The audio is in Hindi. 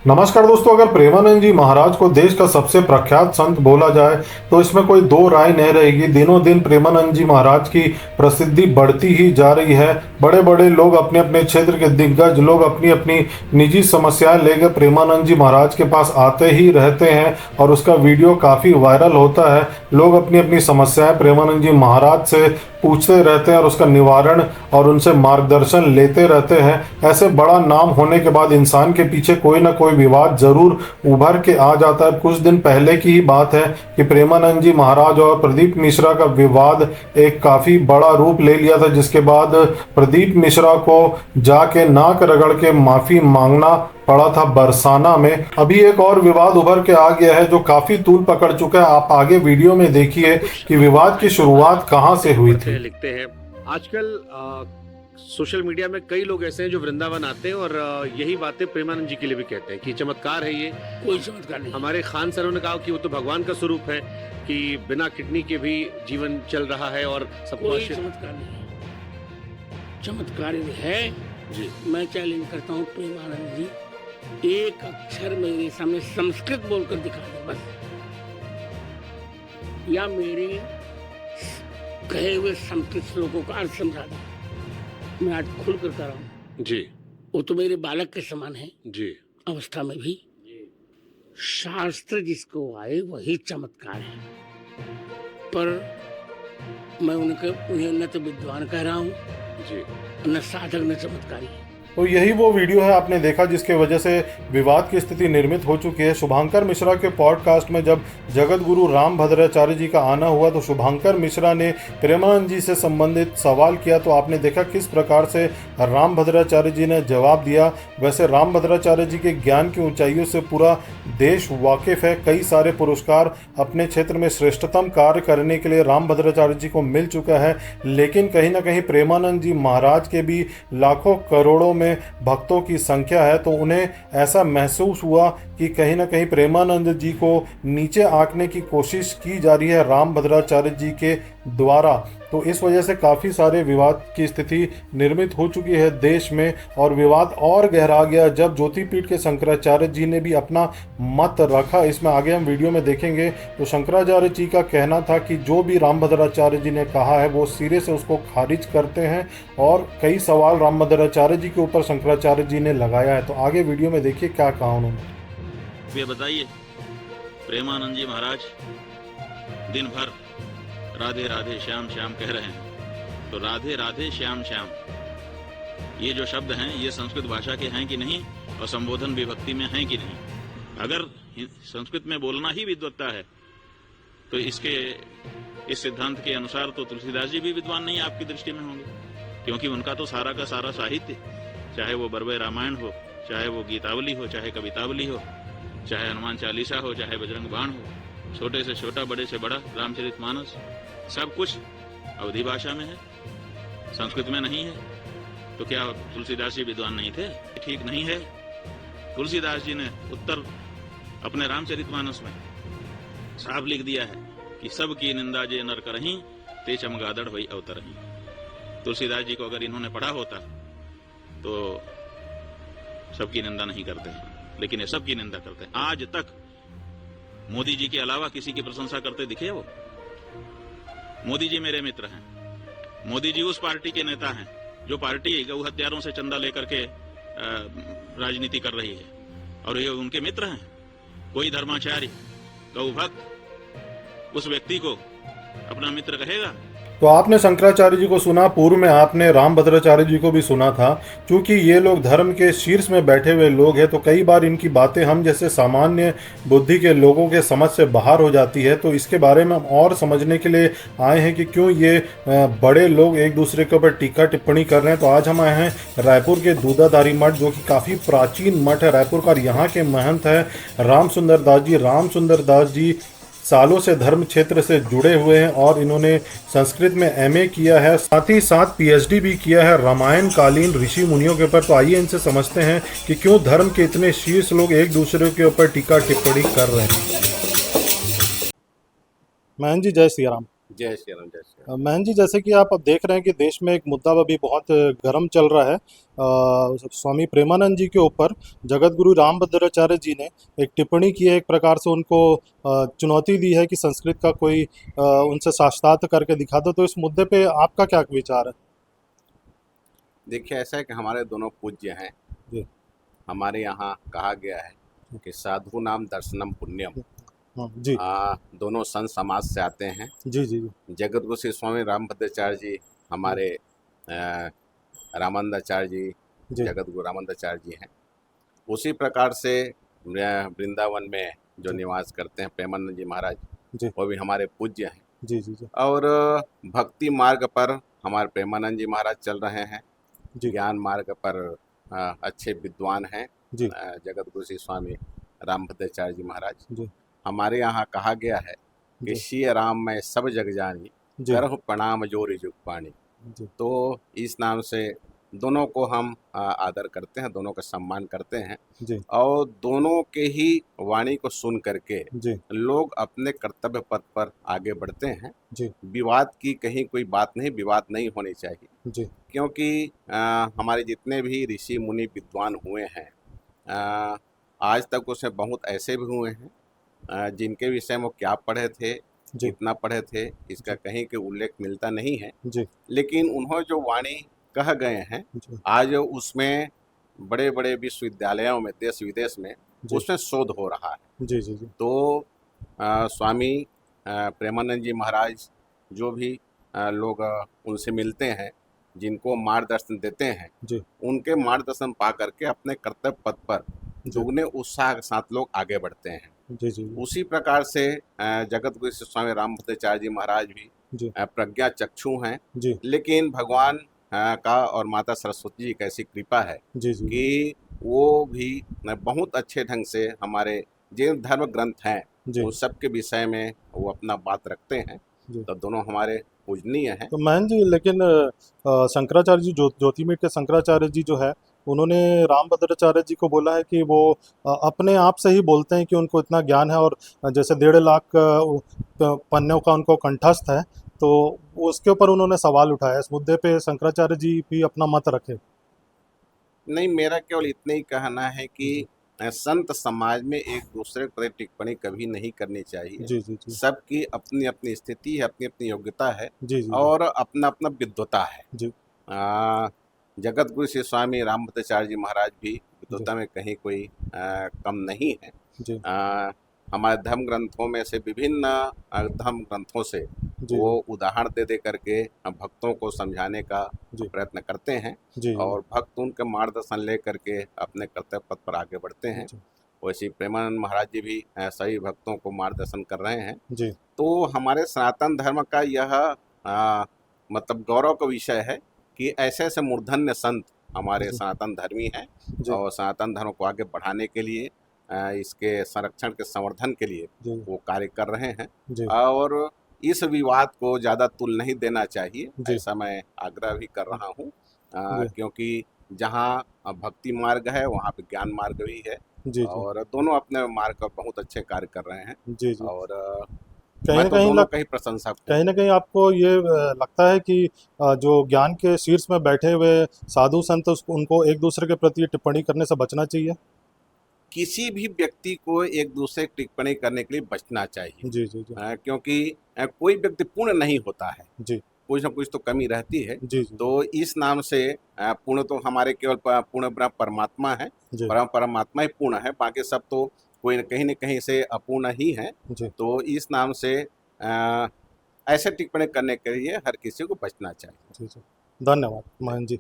नमस्कार दोस्तों, अगर प्रेमानंद जी महाराज को देश का सबसे प्रख्यात संत बोला जाए तो इसमें कोई दो राय नहीं रहेगी। दिनों दिन प्रेमानंद जी महाराज की प्रसिद्धि बढ़ती ही जा रही है। बड़े बड़े लोग, अपने अपने क्षेत्र के दिग्गज लोग अपनी अपनी निजी समस्याएं लेकर प्रेमानंद जी महाराज के पास आते ही रहते हैं और उसका वीडियो काफ़ी वायरल होता है। लोग अपनी अपनी समस्याएं प्रेमानंद जी महाराज से पूछते रहते हैं और उसका निवारण और उनसे मार्गदर्शन लेते रहते हैं। ऐसे बड़ा नाम होने के बाद इंसान के पीछे कोई ना कोई विवाद जरूर उभर के आ जाता है। कुछ दिन पहले की ही बात है कि प्रेमानंद जी महाराज और प्रदीप मिश्रा का विवाद एक काफी बड़ा रूप ले लिया था, जिसके बाद प्रदीप मिश्रा को जाके नाक रगड़ के माफी मांगना पड़ा था बरसाना में। अभी एक और विवाद उभर के आ गया है जो काफी तूल पकड़ चुका है। आप आगे वीडियो में देखिए कि विवाद की शुरुआत कहां से हुई थी। लिखते हैं आजकल सोशल मीडिया में कई लोग ऐसे हैं जो वृंदावन आते हैं और यही बातें प्रेमानंद जी के लिए भी कहते हैं कि चमत्कार है ये। कोई चमत्कार नहीं। हमारे खान सरों ने कहा कि वो तो भगवान का स्वरूप है, कि बिना किडनी के भी जीवन चल रहा है और सब कोई कुछ। चमत्कार नहीं। चमत्कार यदि है जी, मैं चैलेंज करता हूँ प्रेमानंद जी, एक अक्षर मेरे सामने संस्कृत बोलकर दिखा दो बस, या मेरे कहे हुए संस्कृत श्लोकों का अर्थ समझा दो। मैं आज खुल कर रहा हूँ। जी, वो तो मेरे बालक के समान है जी, अवस्था में भी। शास्त्र जिसको आए वही चमत्कार है, पर मैं उन्हें न तो विद्वान कह रहा हूँ, जी। न साधक, न चमत्कारी। तो यही वो वीडियो है आपने देखा जिसके वजह से विवाद की स्थिति निर्मित हो चुकी है। शुभांकर मिश्रा के पॉडकास्ट में जब जगत गुरु राम भद्राचार्य जी का आना हुआ तो शुभांकर मिश्रा ने प्रेमानंद जी से संबंधित सवाल किया, तो आपने देखा किस प्रकार से राम भद्राचार्य जी ने जवाब दिया। वैसे राम भद्राचार्य जी के ज्ञान की ऊंचाइयों से पूरा देश वाकिफ है। कई सारे पुरस्कार अपने क्षेत्र में श्रेष्ठतम कार्य करने के लिए राम भद्राचार्य जी को मिल चुका है, लेकिन कहीं ना कहीं प्रेमानंद जी महाराज के भी लाखों करोड़ों में भक्तों की संख्या है, तो उन्हें ऐसा महसूस हुआ कि कहीं ना कहीं प्रेमानंद जी को नीचे आंकने की कोशिश की जा रही है राम भद्राचार्य जी के द्वारा। तो इस वजह से काफ़ी सारे विवाद की स्थिति निर्मित हो चुकी है देश में, और विवाद और गहरा गया जब ज्योतिपीठ के शंकराचार्य जी ने भी अपना मत रखा। इसमें आगे हम वीडियो में देखेंगे। तो शंकराचार्य जी का कहना था कि जो भी राम भद्राचार्य जी ने कहा है वो सिरे से उसको खारिज करते हैं, और कई सवाल राम भद्राचार्य जी के ऊपर शंकराचार्य जी ने लगाया है। तो आगे वीडियो में देखिए क्या कहा उन्होंने। ये बताइए, प्रेमानंद जी महाराज दिन भर राधे राधे श्याम श्याम कह रहे हैं, तो राधे राधे श्याम श्याम ये जो शब्द हैं ये संस्कृत भाषा के हैं कि नहीं, और संबोधन विभक्ति में हैं कि नहीं? अगर संस्कृत में बोलना ही विद्वत्ता है तो इस सिद्धांत के अनुसार तो तुलसीदास जी भी विद्वान नहीं आपकी दृष्टि में होंगे, क्योंकि उनका तो सारा का सारा साहित्य, चाहे वो बरवे रामायण हो, चाहे वो गीतावली हो, चाहे कवितावली हो, चाहे हनुमान चालीसा हो, चाहे बजरंग बाण हो, छोटे से छोटा बड़े से बड़ा रामचरितमानस, सब कुछ अवधी भाषा में है, संस्कृत में नहीं है। तो क्या तुलसीदास जी विद्वान नहीं थे? ठीक नहीं है। तुलसीदास जी ने उत्तर अपने रामचरितमानस में साफ लिख दिया है कि सब की निंदा जे नर करहीं, ते चमगादड़ वही अवतरहीं। तुलसीदास जी को अगर इन्होंने पढ़ा होता तो सबकी निंदा नहीं करते हैं, लेकिन ये सबकी निंदा करते हैं। आज तक मोदी जी के अलावा किसी की प्रशंसा करते दिखे वो? मोदी जी मेरे मित्र हैं। मोदी जी उस पार्टी के नेता हैं जो पार्टी गौ हत्यारों से चंदा लेकर के राजनीति कर रही है, और ये उनके मित्र हैं। कोई धर्माचारी गौ भक्त उस व्यक्ति को अपना मित्र कहेगा? तो आपने शंकराचार्य जी को सुना, पूर्व में आपने राम भद्राचार्य जी को भी सुना था। क्योंकि ये लोग धर्म के शीर्ष में बैठे हुए लोग हैं, तो कई बार इनकी बातें हम जैसे सामान्य बुद्धि के लोगों के समझ से बाहर हो जाती है। तो इसके बारे में हम और समझने के लिए आए हैं कि क्यों ये बड़े लोग एक दूसरे के ऊपर टीका टिप्पणी कर रहे हैं। तो आज हम आए हैं रायपुर के दूधाधारी मठ, जो कि काफ़ी प्राचीन मठ है रायपुर का। यहाँ के महंत है राम सुंदर दास जी। राम सुंदर दास जी सालों से धर्म क्षेत्र से जुड़े हुए हैं और इन्होंने संस्कृत में एमए किया है, साथ ही साथ पीएचडी भी किया है रामायण कालीन ऋषि मुनियों के ऊपर। तो आइए इनसे समझते हैं कि क्यों धर्म के इतने शीर्ष लोग एक दूसरे के ऊपर टीका टिप्पणी कर रहे हैं। महंत जी, जय श्री राम। जय श्री राम, जय श्री राम। महन जी, जैसे कि आप अब देख रहे हैं कि देश में एक मुद्दा अभी बहुत गर्म चल रहा है। स्वामी प्रेमानंद जी के ऊपर जगत गुरु रामभद्राचार्य जी ने एक टिप्पणी की है, एक प्रकार से उनको चुनौती दी है कि संस्कृत का कोई उनसे साक्षात करके दिखा दो। तो इस मुद्दे पे आपका क्या विचार है? देखिए, ऐसा है कि हमारे दोनों पूज्य हैं। जी। हमारे यहाँ कहा गया है कि साधु नाम दर्शनम पुण्यम। जी दोनों संत समाज से आते हैं। जी जी जी जगत गुरु श्री स्वामी रामभद्राचार्य जी हमारे रामानंदाचार्य जी, जी जगत गुरु रामानंदाचार्य जी हैं। उसी प्रकार से वृंदावन में जो निवास करते हैं प्रेमानंद जी महाराज, जी वो भी हमारे पूज्य हैं। जी जी जी और भक्ति मार्ग पर हमारे प्रेमानंद जी महाराज चल रहे हैं। जी ज्ञान मार्ग पर अच्छे विद्वान हैं जी जगत गुरु श्री स्वामी रामभद्राचार्य जी महाराज। जी हमारे यहाँ कहा गया है कि जी सिय राम मैं सब जग जानी, जी करहु प्रणाम जोरि जुग पानी। जी तो इस नाम से दोनों को हम आदर करते हैं, दोनों का सम्मान करते हैं। जी और दोनों के ही वाणी को सुन करके जी लोग अपने कर्तव्य पथ पर आगे बढ़ते हैं। जी विवाद की कहीं कोई बात नहीं, विवाद नहीं होनी चाहिए। जी क्योंकि हमारे जितने भी ऋषि मुनि विद्वान हुए हैं, आज तक उसमें बहुत ऐसे भी हुए हैं जिनके विषय में वो क्या पढ़े थे, जी कितना पढ़े थे, इसका कहीं के उल्लेख मिलता नहीं है। जी लेकिन उन्होंने जो वाणी कह गए हैं, जी आज उसमें बड़े बड़े विश्वविद्यालयों में देश विदेश में जी उसमें शोध हो रहा है। जी जी जी तो स्वामी प्रेमानंद जी महाराज जो भी लोग उनसे मिलते हैं, जिनको मार्गदर्शन देते हैं, जी उनके मार्गदर्शन पा करके अपने कर्तव्य पथ पर दुगने उत्साह के साथ लोग आगे बढ़ते हैं। जी जी उसी प्रकार से जगत गुरु श्री स्वामी रामभद्राचार्य जी महाराज भी जी प्रज्ञा चक्षु हैं। जी लेकिन भगवान का और माता सरस्वती जी की ऐसी कृपा है जी जी कि वो भी बहुत अच्छे ढंग से हमारे जिन धर्म ग्रंथ हैं जी उन सब के विषय में वो अपना बात रखते हैं। जी। तो दोनों हमारे पूजनीय हैं। तो महन जी, लेकिन शंकराचार्य जी, ज्योतिर्मठ के शंकराचार्य जी जो है, उन्होंने रामभद्राचार्य जी को बोला है कि वो अपने आप से ही बोलते हैं कि उनको इतना ज्ञान है, और जैसे 1.5 लाख पन्नों का उनको कंठस्थ है। तो उसके ऊपर उन्होंने सवाल उठाया। इस मुद्दे पे शंकराचार्य जी भी अपना मत रखे। नहीं, मेरा केवल इतना ही कहना है कि संत समाज में एक दूसरे पर टिप्पणी कभी नहीं करनी चाहिए। जी जी जी सबकी अपनी अपनी स्थिति है, अपनी अपनी योग्यता है जी जी और अपना अपना विद्वता है। जी जगत गुरु श्री स्वामी रामभद्राचार्य जी महाराज भी विद्वता में कहीं कोई कम नहीं है। जी हमारे धर्म ग्रंथों में से विभिन्न धर्म ग्रंथों से जी वो उदाहरण दे दे करके भक्तों को समझाने का जी प्रयत्न करते हैं जी और भक्त उनके मार्गदर्शन ले करके अपने कर्तव्य पथ पर आगे बढ़ते हैं। जी वैसे प्रेमानंद महाराज जी भी सभी भक्तों को मार्गदर्शन कर रहे हैं। जी तो हमारे सनातन धर्म का यह मतलब गौरव का विषय है कि ऐसे ऐसे मूर्धन्य संत हमारे जी सनातन धर्मी हैं जी और सनातन धर्म को आगे बढ़ाने के लिए इसके संरक्षण के संवर्धन के लिए जी वो कार्य कर रहे हैं। जी और इस विवाद को ज़्यादा तुल नहीं देना चाहिए, जी ऐसा मैं आग्रह भी कर रहा हूँ। जी क्योंकि जहाँ भक्ति मार्ग है वहाँ पे ज्ञान मार्ग भी है जी जी और दोनों अपने मार्ग पर बहुत अच्छे कार्य कर रहे हैं। जी जी और कहीं मैं ना तो कहीं दोनों का ही प्रशंसा कहीं ना कहीं आपको ये लगता है कि जो ज्ञान के शीर्ष में बैठे हुए साधु संत, उनको एक दूसरे के प्रति टिप्पणी करने से बचना चाहिए। किसी भी व्यक्ति को एक दूसरे की टिप्पणी करने के लिए बचना चाहिए। जी जी जी क्योंकि कोई व्यक्ति पूर्ण नहीं होता है, जी कुछ ना कुछ तो कमी रहती है। जी जी तो इस नाम से पूर्ण तो हमारे केवल पूर्ण ब्रह्म परमात्मा है, जी परमात्मा ही पूर्ण है, बाकी सब तो कोई कहीं न कहीं से अपूर्ण ही है। जी तो इस नाम से ऐसे टिप्पणी करने के लिए हर किसी को बचना चाहिए। जी जी। धन्यवाद महन जी।